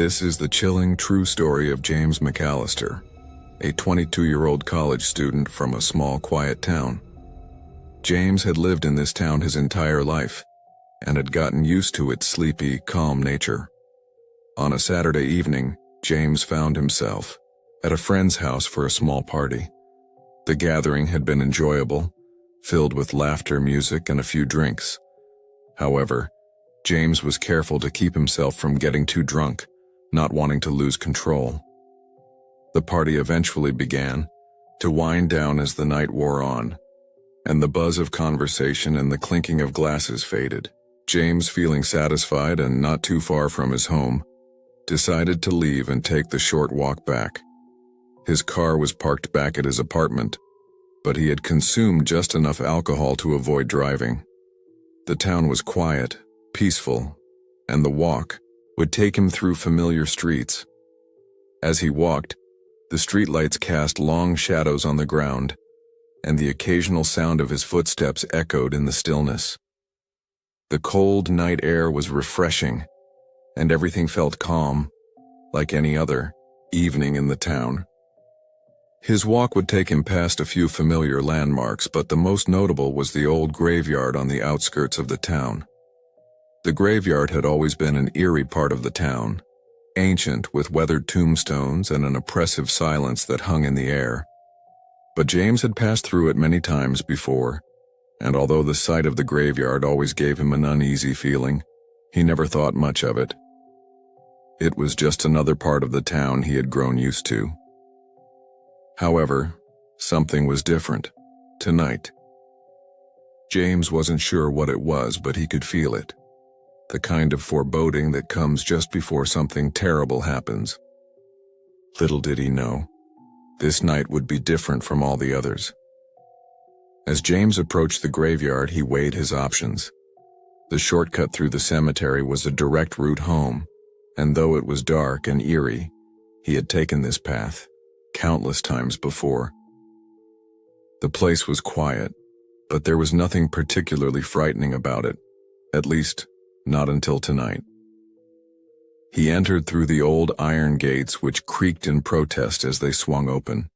This is the chilling, true story of James McAllister, a 22-year-old college student from a small, quiet town. James had lived in this town his entire life and had gotten used to its sleepy, calm nature. On a Saturday evening, James found himself at a friend's house for a small party. The gathering had been enjoyable, filled with laughter, music, and a few drinks. However, James was careful to keep himself from getting too drunk, not wanting to lose control. The party eventually began to wind down as the night wore on, and the buzz of conversation and the clinking of glasses faded. James, feeling satisfied and not too far from his home, decided to leave and take the short walk back. His car was parked back at his apartment, but he had consumed just enough alcohol to avoid driving. The town was quiet, peaceful, and the walk would take him through familiar streets. As he walked, the streetlights cast long shadows on the ground, and the occasional sound of his footsteps echoed in the stillness. The cold night air was refreshing, and everything felt calm, like any other evening in the town. His walk would take him past a few familiar landmarks, but the most notable was the old graveyard on the outskirts of the town. The graveyard had always been an eerie part of the town, ancient with weathered tombstones and an oppressive silence that hung in the air. But James had passed through it many times before, and although the sight of the graveyard always gave him an uneasy feeling, he never thought much of it. It was just another part of the town he had grown used to. However, something was different tonight. James wasn't sure what it was, but he could feel it. The kind of foreboding that comes just before something terrible happens. Little did he know, this night would be different from all the others. As James approached the graveyard, he weighed his options. The shortcut through the cemetery was a direct route home, and though it was dark and eerie, he had taken this path countless times before. The place was quiet, but there was nothing particularly frightening about it, at least not until tonight. He entered through the old iron gates, which creaked in protest as they swung open.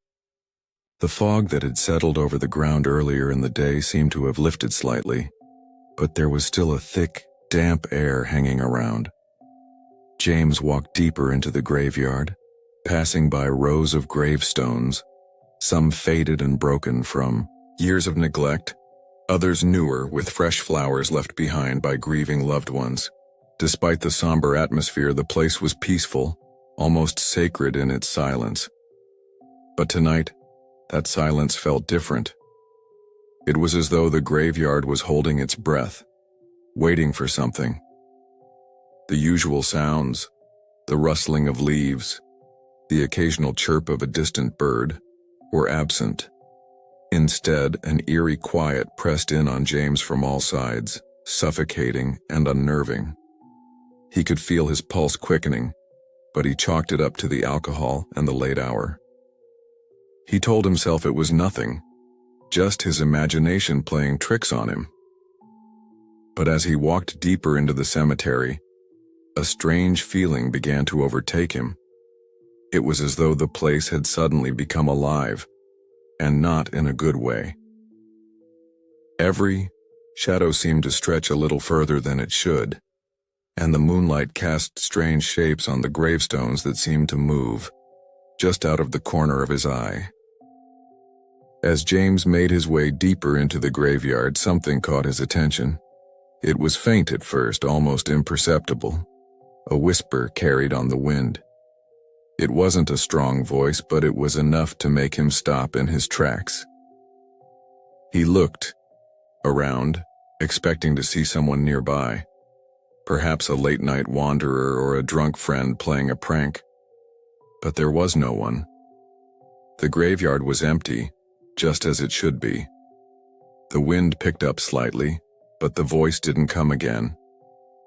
The fog that had settled over the ground earlier in the day seemed to have lifted slightly, but there was still a thick, damp air hanging around. James walked deeper into the graveyard, passing by rows of gravestones, some faded and broken from years of neglect, others newer with fresh flowers left behind by grieving loved ones. Despite the somber atmosphere, the place was peaceful, almost sacred in its silence. But tonight, that silence felt different. It was as though the graveyard was holding its breath, waiting for something. The usual sounds, the rustling of leaves, the occasional chirp of a distant bird, were absent. Instead, an eerie quiet pressed in on James from all sides, suffocating and unnerving. He could feel his pulse quickening, but he chalked it up to the alcohol and the late hour. He told himself it was nothing, just his imagination playing tricks on him. But as he walked deeper into the cemetery, a strange feeling began to overtake him. It was as though the place had suddenly become alive, and not in a good way. Every shadow seemed to stretch a little further than it should, and the moonlight cast strange shapes on the gravestones that seemed to move, just out of the corner of his eye. As James made his way deeper into the graveyard, something caught his attention. It was faint at first, almost imperceptible, a whisper carried on the wind. It wasn't a strong voice, but it was enough to make him stop in his tracks. He looked around, expecting to see someone nearby, perhaps a late-night wanderer or a drunk friend playing a prank. But there was no one. The graveyard was empty, just as it should be. The wind picked up slightly, but the voice didn't come again.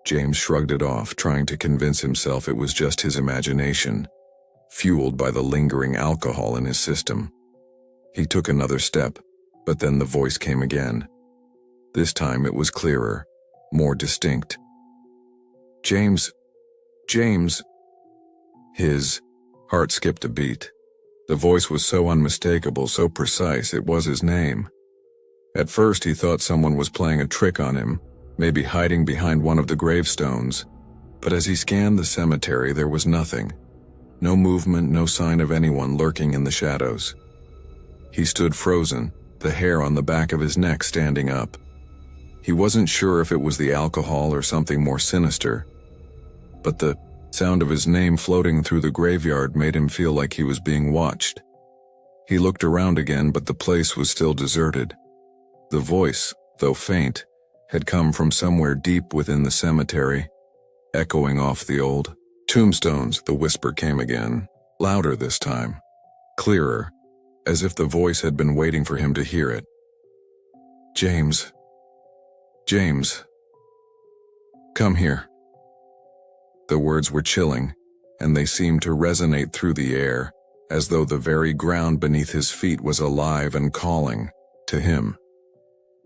James shrugged it off, trying to convince himself it was just his imagination, fueled by the lingering alcohol in his system. He took another step, but then the voice came again. This time it was clearer, more distinct. James, His heart skipped a beat. The voice was so unmistakable, so precise, it was his name. At first he thought someone was playing a trick on him, maybe hiding behind one of the gravestones. But as he scanned the cemetery, there was nothing. No movement, no sign of anyone lurking in the shadows. He stood frozen, the hair on the back of his neck standing up. He wasn't sure if it was the alcohol or something more sinister, but the sound of his name floating through the graveyard made him feel like he was being watched. He looked around again, but the place was still deserted. The voice, though faint, had come from somewhere deep within the cemetery, echoing off the old tombstones. The whisper came again, louder this time, clearer, as if the voice had been waiting for him to hear it. James. James. Come here. The words were chilling, and they seemed to resonate through the air, as though the very ground beneath his feet was alive and calling to him.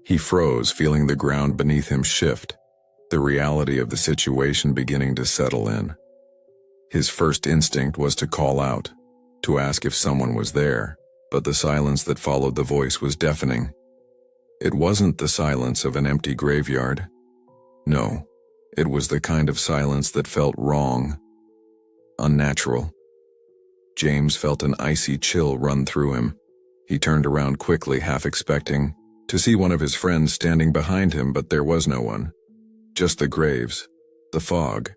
He froze, feeling the ground beneath him shift, the reality of the situation beginning to settle in. His first instinct was to call out, to ask if someone was there, but the silence that followed the voice was deafening. It wasn't the silence of an empty graveyard. No, it was the kind of silence that felt wrong, unnatural. James felt an icy chill run through him. He turned around quickly, half expecting to see one of his friends standing behind him, but there was no one. Just the graves, the fog,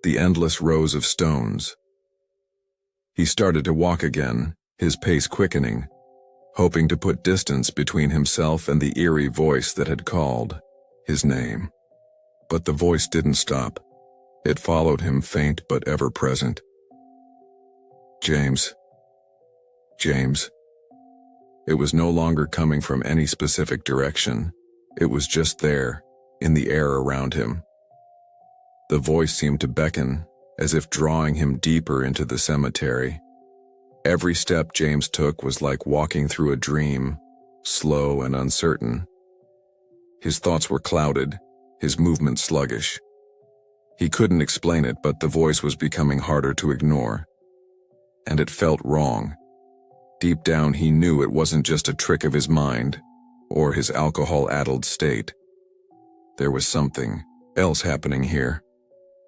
the endless rows of stones. He started to walk again, his pace quickening, hoping to put distance between himself and the eerie voice that had called his name. But the voice didn't stop. It followed him, faint but ever present. James. James. It was no longer coming from any specific direction. It was just there, in the air around him. The voice seemed to beckon, as if drawing him deeper into the cemetery. Every step James took was like walking through a dream, slow and uncertain. His thoughts were clouded, his movement sluggish. He couldn't explain it, but the voice was becoming harder to ignore. And it felt wrong. Deep down he knew it wasn't just a trick of his mind, or his alcohol-addled state. There was something else happening here.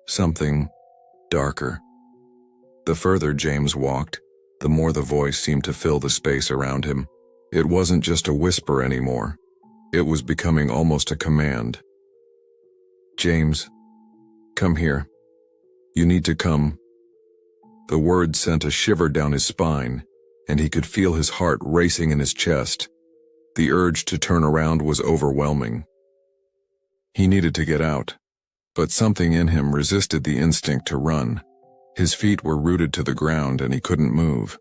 Something darker. The further James walked, the more the voice seemed to fill the space around him. It wasn't just a whisper anymore. It was becoming almost a command. James, come here. You need to come. The words sent a shiver down his spine, and he could feel his heart racing in his chest. The urge to turn around was overwhelming. He needed to get out, but something in him resisted the instinct to run. His feet were rooted to the ground and he couldn't move.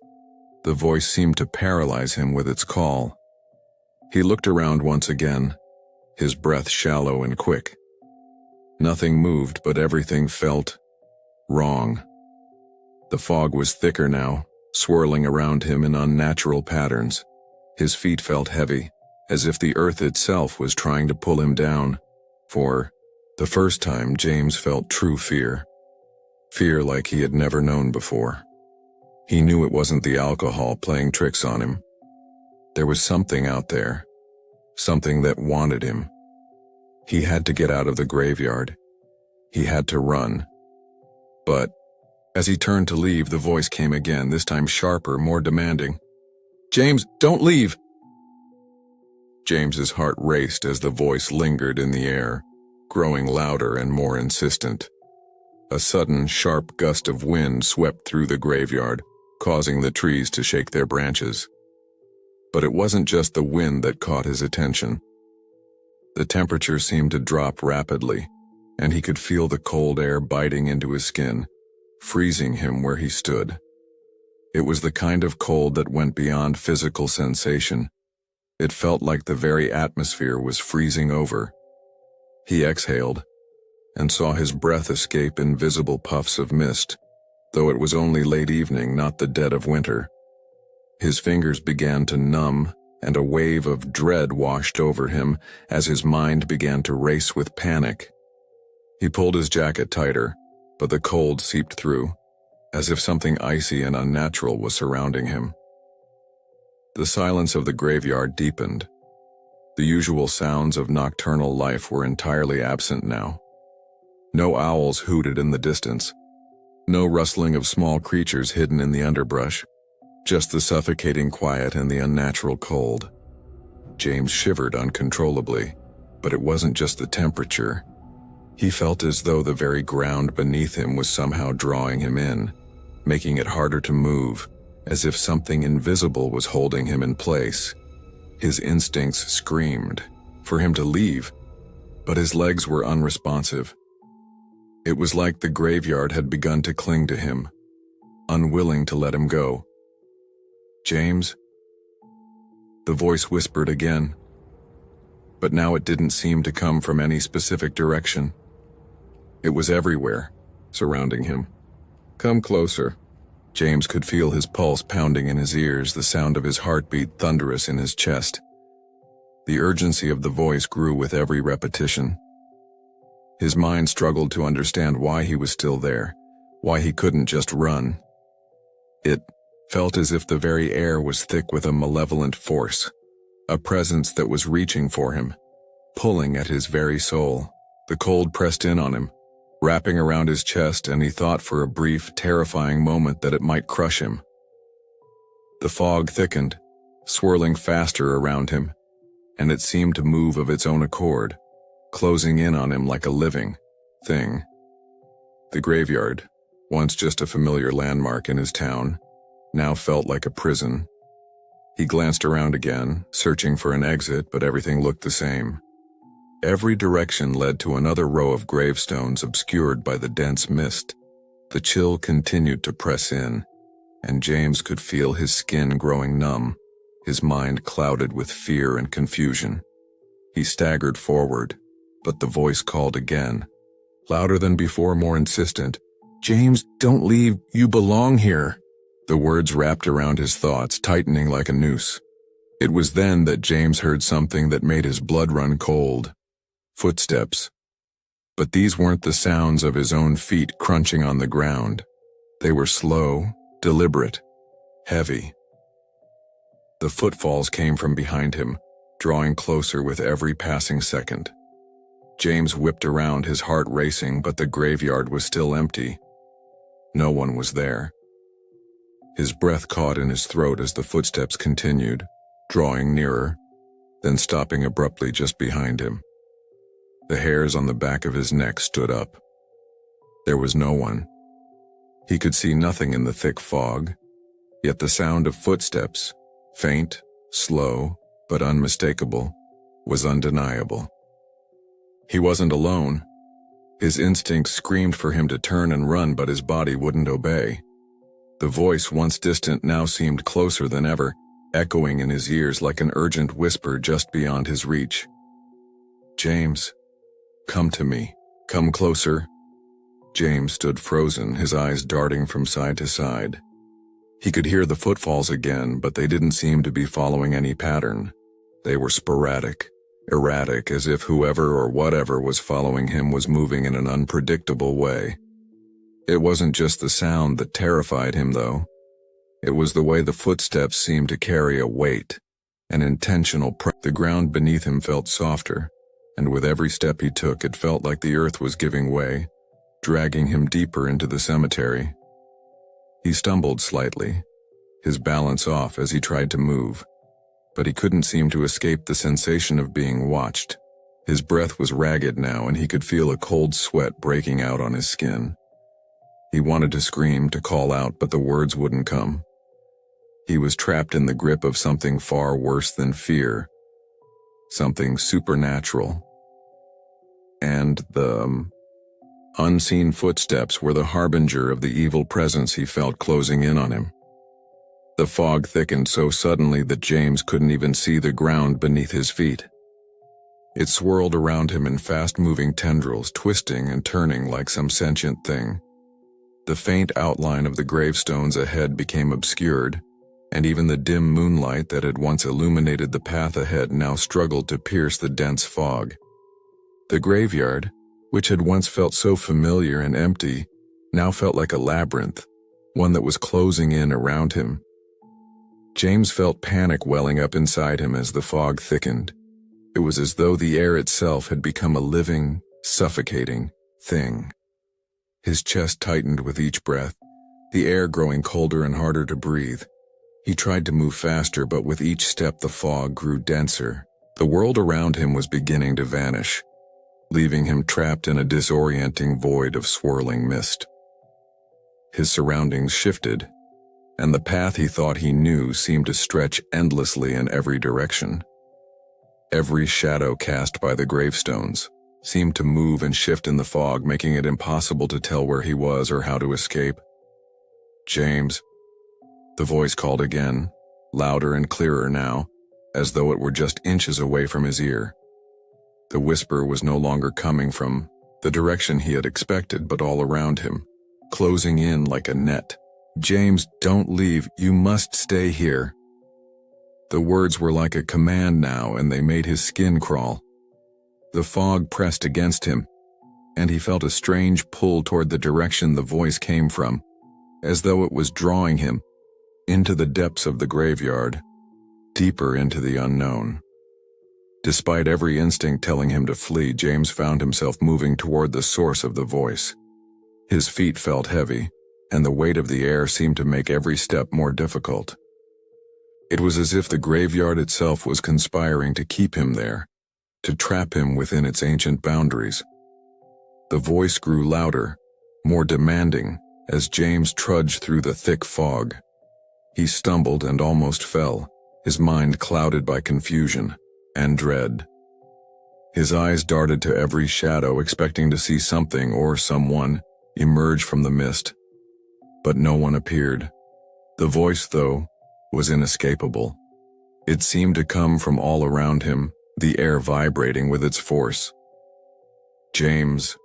The voice seemed to paralyze him with its call. He looked around once again, his breath shallow and quick. Nothing moved, but everything felt wrong. The fog was thicker now, swirling around him in unnatural patterns. His feet felt heavy, as if the earth itself was trying to pull him down. For the first time, James felt true fear. Fear like he had never known before. He knew it wasn't the alcohol playing tricks on him. There was something out there, something that wanted him. He had to get out of the graveyard. He had to run. But as he turned to leave, the voice came again, this time sharper, more demanding. James, don't leave! James's heart raced as the voice lingered in the air, growing louder and more insistent. A sudden, sharp gust of wind swept through the graveyard, causing the trees to shake their branches. But it wasn't just the wind that caught his attention. The temperature seemed to drop rapidly, and he could feel the cold air biting into his skin, freezing him where he stood. It was the kind of cold that went beyond physical sensation. It felt like the very atmosphere was freezing over. He exhaled, and saw his breath escape in visible puffs of mist, though it was only late evening, not the dead of winter. His fingers began to numb, and a wave of dread washed over him as his mind began to race with panic. He pulled his jacket tighter, but the cold seeped through. as if something icy and unnatural was surrounding him. The silence of the graveyard deepened. The usual sounds of nocturnal life were entirely absent now. No owls hooted in the distance. No rustling of small creatures hidden in the underbrush. Just the suffocating quiet and the unnatural cold. James shivered uncontrollably, but it wasn't just the temperature. He felt as though the very ground beneath him was somehow drawing him in, making it harder to move, as if something invisible was holding him in place. His instincts screamed for him to leave, but his legs were unresponsive. It was like the graveyard had begun to cling to him, unwilling to let him go. "James?" The voice whispered again, but now it didn't seem to come from any specific direction. It was everywhere, surrounding him. "Come closer." James could feel his pulse pounding in his ears, the sound of his heartbeat thunderous in his chest. The urgency of the voice grew with every repetition. His mind struggled to understand why he was still there, why he couldn't just run. It felt as if the very air was thick with a malevolent force, a presence that was reaching for him, pulling at his very soul. The cold pressed in on him, wrapping around his chest, and he thought for a brief, terrifying moment that it might crush him. The fog thickened, swirling faster around him, and it seemed to move of its own accord, closing in on him like a living thing. The graveyard, once just a familiar landmark in his town, now felt like a prison. He glanced around again, searching for an exit, but everything looked the same. Every direction led to another row of gravestones obscured by the dense mist. The chill continued to press in, and James could feel his skin growing numb, his mind clouded with fear and confusion. He staggered forward, but the voice called again, louder than before, more insistent. "James, don't leave, you belong here." The words wrapped around his thoughts, tightening like a noose. It was then that James heard something that made his blood run cold. Footsteps. But these weren't the sounds of his own feet crunching on the ground. They were slow, deliberate, heavy. The footfalls came from behind him, drawing closer with every passing second. James whipped around, his heart racing, but the graveyard was still empty. No one was there. His breath caught in his throat as the footsteps continued, drawing nearer, then stopping abruptly just behind him. The hairs on the back of his neck stood up. There was no one. He could see nothing in the thick fog, yet the sound of footsteps, faint, slow, but unmistakable, was undeniable. He wasn't alone. His instincts screamed for him to turn and run, but his body wouldn't obey. The voice, once distant, now seemed closer than ever, echoing in his ears like an urgent whisper just beyond his reach. "James, come to me. Come closer." James stood frozen, his eyes darting from side to side. He could hear the footfalls again, but they didn't seem to be following any pattern. They were sporadic, erratic, as if whoever or whatever was following him was moving in an unpredictable way. It wasn't just the sound that terrified him, though. It was the way the footsteps seemed to carry a weight, an intentional The ground beneath him felt softer, and with every step he took it felt like the earth was giving way, dragging him deeper into the cemetery. He stumbled slightly, his balance off as he tried to move, but he couldn't seem to escape the sensation of being watched. His breath was ragged now, and he could feel a cold sweat breaking out on his skin. He wanted to scream, to call out, but the words wouldn't come. He was trapped in the grip of something far worse than fear, something supernatural. And the unseen footsteps were the harbinger of the evil presence he felt closing in on him. The fog thickened so suddenly that James couldn't even see the ground beneath his feet. It swirled around him in fast-moving tendrils, twisting and turning like some sentient thing. The faint outline of the gravestones ahead became obscured, and even the dim moonlight that had once illuminated the path ahead now struggled to pierce the dense fog. The graveyard, which had once felt so familiar and empty, now felt like a labyrinth, one that was closing in around him. James felt panic welling up inside him as the fog thickened. It was as though the air itself had become a living, suffocating thing. His chest tightened with each breath, the air growing colder and harder to breathe. He tried to move faster, but with each step the fog grew denser. The world around him was beginning to vanish, leaving him trapped in a disorienting void of swirling mist. His surroundings shifted, and the path he thought he knew seemed to stretch endlessly in every direction. Every shadow cast by the gravestones seemed to move and shift in the fog, making it impossible to tell where he was or how to escape. "James," the voice called again, louder and clearer now, as though it were just inches away from his ear. The whisper was no longer coming from the direction he had expected, but all around him, closing in like a net. "James, don't leave, you must stay here." The words were like a command now, and they made his skin crawl. The fog pressed against him, and he felt a strange pull toward the direction the voice came from, as though it was drawing him into the depths of the graveyard, deeper into the unknown. Despite every instinct telling him to flee, James found himself moving toward the source of the voice. His feet felt heavy, and the weight of the air seemed to make every step more difficult. It was as if the graveyard itself was conspiring to keep him there, to trap him within its ancient boundaries. The voice grew louder, more demanding, as James trudged through the thick fog. He stumbled and almost fell, his mind clouded by confusion and dread. His eyes darted to every shadow, expecting to see something or someone emerge from the mist. But no one appeared. The voice, though, was inescapable. It seemed to come from all around him, the air vibrating with its force. "James."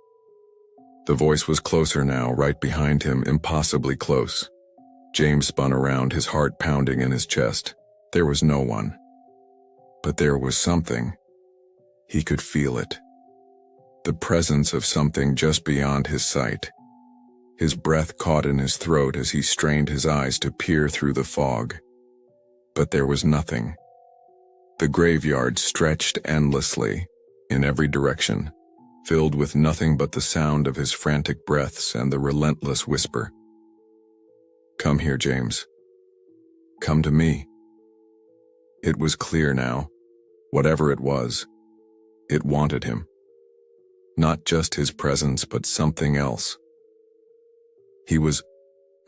The voice was closer now, right behind him, impossibly close. James spun around, his heart pounding in his chest. There was no one. But there was something. He could feel it. The presence of something just beyond his sight. His breath caught in his throat as he strained his eyes to peer through the fog. But there was nothing. The graveyard stretched endlessly, in every direction, filled with nothing but the sound of his frantic breaths and the relentless whisper. "Come here, James. Come to me." It was clear now. Whatever it was, it wanted him. Not just his presence, but something else. He was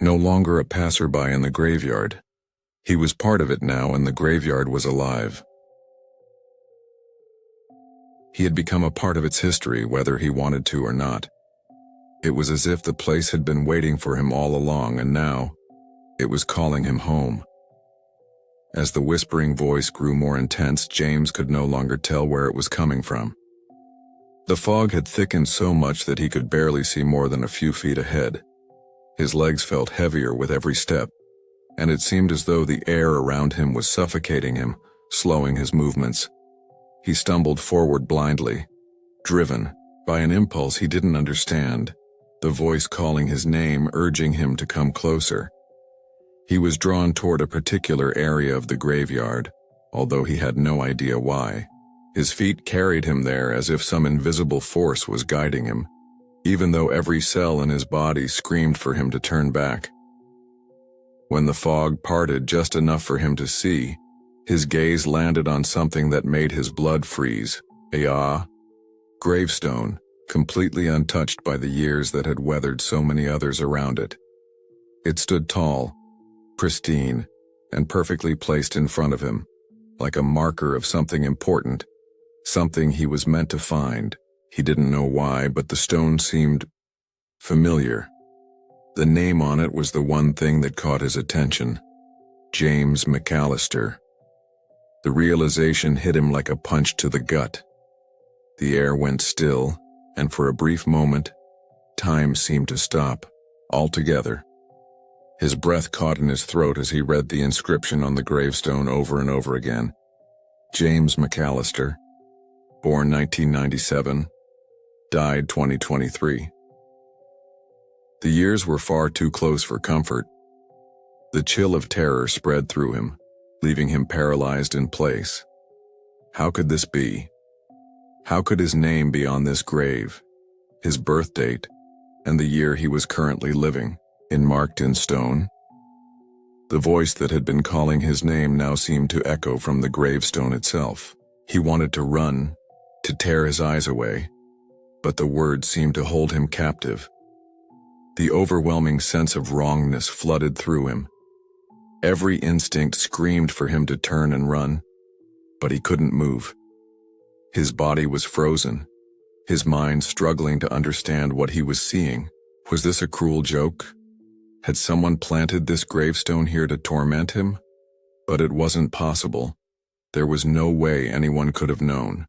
no longer a passerby in the graveyard. He was part of it now, and the graveyard was alive. He had become a part of its history, whether he wanted to or not. It was as if the place had been waiting for him all along, and now it was calling him home. As the whispering voice grew more intense, James could no longer tell where it was coming from. The fog had thickened so much that he could barely see more than a few feet ahead. His legs felt heavier with every step, and it seemed as though the air around him was suffocating him, slowing his movements. He stumbled forward blindly, driven by an impulse he didn't understand, the voice calling his name, urging him to come closer. He was drawn toward a particular area of the graveyard, although he had no idea why. His feet carried him there as if some invisible force was guiding him, even though every cell in his body screamed for him to turn back. When the fog parted just enough for him to see, his gaze landed on something that made his blood freeze. A gravestone, completely untouched by the years that had weathered so many others around it. It stood tall, pristine, and perfectly placed in front of him, like a marker of something important, something he was meant to find. He didn't know why, but the stone seemed familiar. The name on it was the one thing that caught his attention: James McAllister. The realization hit him like a punch to the gut. The air went still, and for a brief moment, time seemed to stop, altogether. His breath caught in his throat as he read the inscription on the gravestone over and over again. James McAllister, born 1997, died 2023. The years were far too close for comfort, The chill of terror spread through him, leaving him paralyzed in place. How could this be? How could his name be on this grave, his birth date, and the year he was currently living, marked in stone? The voice that had been calling his name now seemed to echo from the gravestone itself. He wanted to run, to tear his eyes away, but the words seemed to hold him captive. The overwhelming sense of wrongness flooded through him. Every instinct screamed for him to turn and run, but he couldn't move. His body was frozen, his mind struggling to understand what he was seeing. Was this a cruel joke? Had someone planted this gravestone here to torment him? But it wasn't possible. There was no way anyone could have known.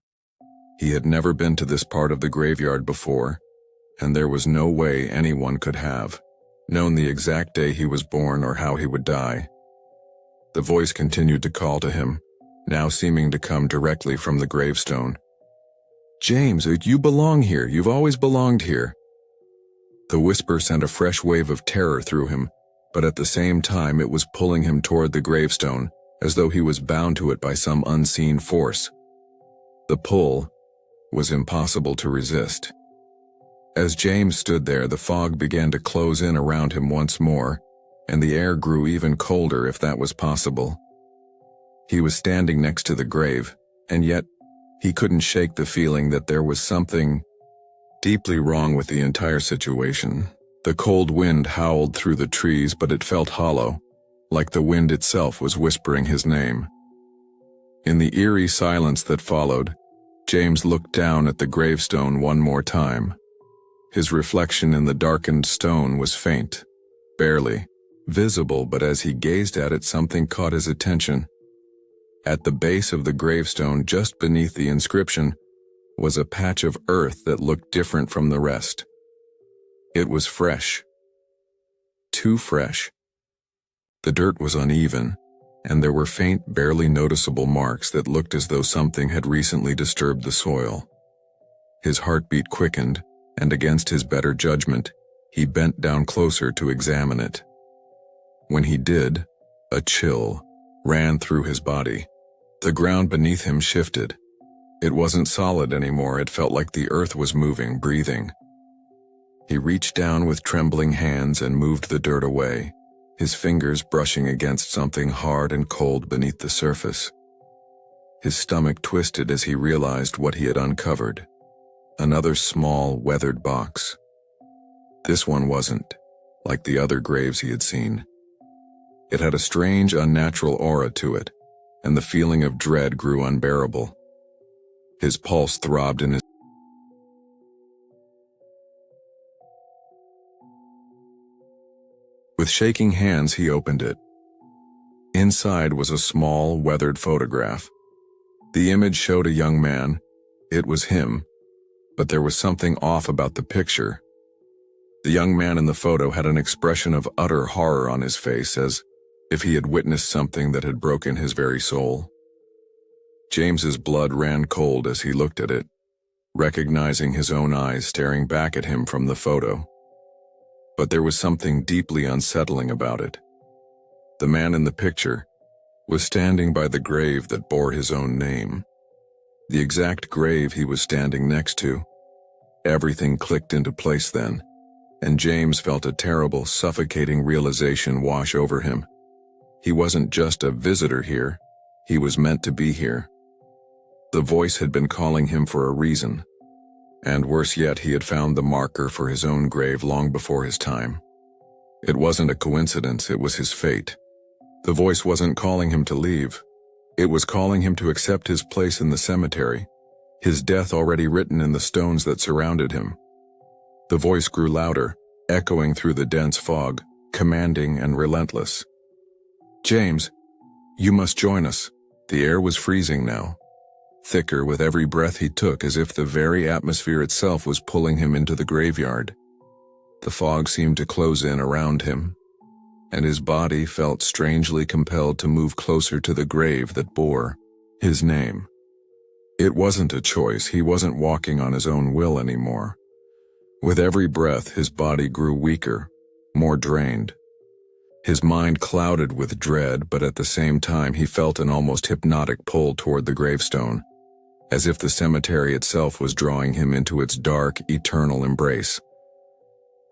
He had never been to this part of the graveyard before, and there was no way anyone could have known the exact day he was born or how he would die. The voice continued to call to him, now seeming to come directly from the gravestone. "James, you belong here. You've always belonged here." The whisper sent a fresh wave of terror through him, but at the same time it was pulling him toward the gravestone, as though he was bound to it by some unseen force. The pull was impossible to resist. As James stood there, the fog began to close in around him once more, and the air grew even colder if that was possible. He was standing next to the grave, and yet he couldn't shake the feeling that there was something deeply wrong with the entire situation. The cold wind howled through the trees, but it felt hollow, like the wind itself was whispering his name. In the eerie silence that followed, James looked down at the gravestone one more time. His reflection in the darkened stone was faint, barely visible, but as he gazed at it, something caught his attention. At the base of the gravestone, just beneath the inscription, was a patch of earth that looked different from the rest. It was fresh. Too fresh. The dirt was uneven, and there were faint, barely noticeable marks that looked as though something had recently disturbed the soil. His heartbeat quickened, and against his better judgment, he bent down closer to examine it. When he did, a chill ran through his body. The ground beneath him shifted. It wasn't solid anymore. It felt like the earth was moving, breathing. He reached down with trembling hands and moved the dirt away, his fingers brushing against something hard and cold beneath the surface. His stomach twisted as he realized what he had uncovered. Another small, weathered box. This one wasn't like the other graves he had seen. It had a strange, unnatural aura to it, and the feeling of dread grew unbearable. His pulse throbbed in his... With shaking hands, he opened it. Inside was a small, weathered photograph. The image showed a young man. It was him, but there was something off about the picture. The young man in the photo had an expression of utter horror on his face, as if he had witnessed something that had broken his very soul. James's blood ran cold as he looked at it, recognizing his own eyes staring back at him from the photo. But there was something deeply unsettling about it. The man in the picture was standing by the grave that bore his own name. The exact grave he was standing next to. Everything clicked into place then, and James felt a terrible, suffocating realization wash over him. He wasn't just a visitor here, he was meant to be here. The voice had been calling him for a reason, and worse yet, he had found the marker for his own grave long before his time. It wasn't a coincidence, it was his fate. The voice wasn't calling him to leave. It was calling him to accept his place in the cemetery, his death already written in the stones that surrounded him. The voice grew louder, echoing through the dense fog, commanding and relentless. "James, you must join us." The air was freezing now, thicker with every breath he took, as if the very atmosphere itself was pulling him into the graveyard. The fog seemed to close in around him, and his body felt strangely compelled to move closer to the grave that bore his name. It wasn't a choice. He wasn't walking on his own will anymore. With every breath, his body grew weaker, more drained. His mind clouded with dread, but at the same time he felt an almost hypnotic pull toward the gravestone, as if the cemetery itself was drawing him into its dark, eternal embrace.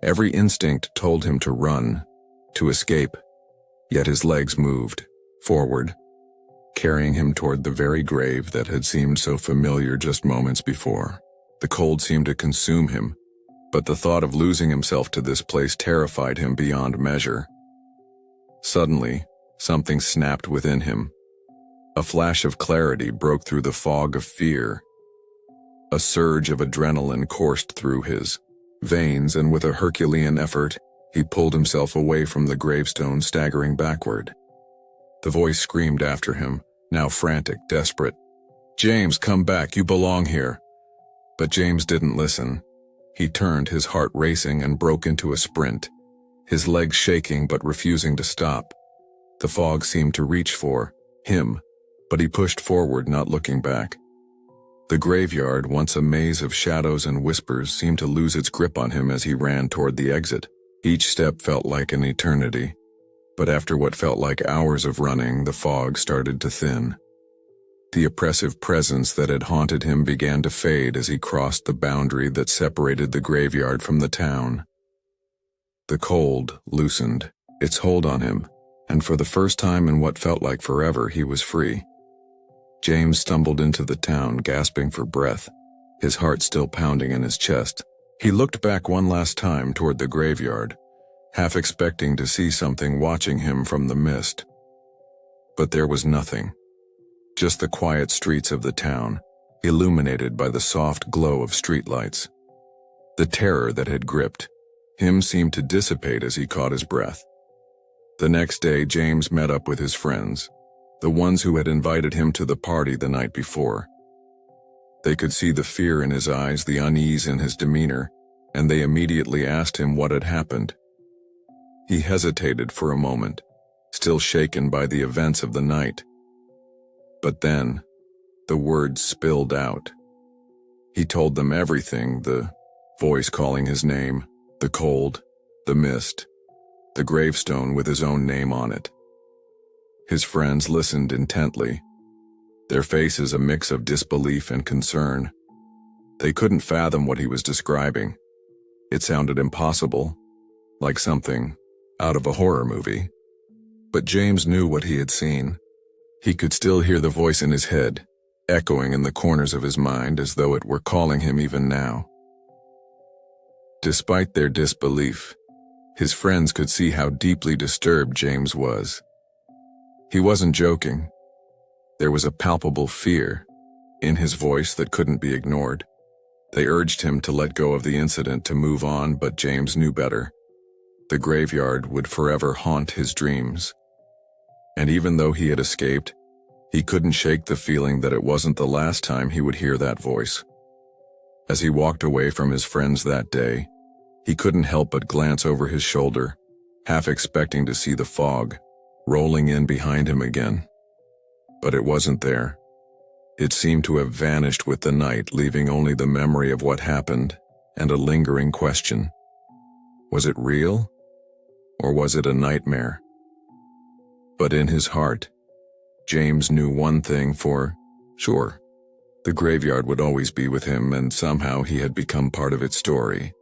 Every instinct told him to run, to escape, yet his legs moved, forward, carrying him toward the very grave that had seemed so familiar just moments before. The cold seemed to consume him, but the thought of losing himself to this place terrified him beyond measure. Suddenly, something snapped within him. A flash of clarity broke through the fog of fear. A surge of adrenaline coursed through his veins, and with a Herculean effort, he pulled himself away from the gravestone, staggering backward. The voice screamed after him, now frantic, desperate. "James, come back, you belong here." But James didn't listen. He turned, his heart racing, and broke into a sprint, his legs shaking but refusing to stop. The fog seemed to reach for him, but he pushed forward, not looking back. The graveyard, once a maze of shadows and whispers, seemed to lose its grip on him as he ran toward the exit. Each step felt like an eternity, but after what felt like hours of running, the fog started to thin. The oppressive presence that had haunted him began to fade as he crossed the boundary that separated the graveyard from the town. The cold loosened its hold on him, and for the first time in what felt like forever, he was free. James stumbled into the town, gasping for breath, his heart still pounding in his chest. He looked back one last time toward the graveyard, half expecting to see something watching him from the mist. But there was nothing. Just the quiet streets of the town, illuminated by the soft glow of streetlights. The terror that had gripped him seemed to dissipate as he caught his breath. The next day, James met up with his friends, the ones who had invited him to the party the night before. They could see the fear in his eyes, the unease in his demeanor, and they immediately asked him what had happened. He hesitated for a moment, still shaken by the events of the night. But then, the words spilled out. He told them everything, the voice calling his name, the cold, the mist, the gravestone with his own name on it. His friends listened intently, their faces a mix of disbelief and concern. They couldn't fathom what he was describing. It sounded impossible, like something out of a horror movie. But James knew what he had seen. He could still hear the voice in his head, echoing in the corners of his mind as though it were calling him even now. Despite their disbelief, his friends could see how deeply disturbed James was. He wasn't joking. There was a palpable fear in his voice that couldn't be ignored. They urged him to let go of the incident, to move on, but James knew better. The graveyard would forever haunt his dreams. And even though he had escaped, he couldn't shake the feeling that it wasn't the last time he would hear that voice. As he walked away from his friends that day, he couldn't help but glance over his shoulder, half expecting to see the fog rolling in behind him again. But it wasn't there. It seemed to have vanished with the night, leaving only the memory of what happened and a lingering question. Was it real? Or was it a nightmare? But in his heart, James knew one thing for sure. The graveyard would always be with him, and somehow he had become part of its story.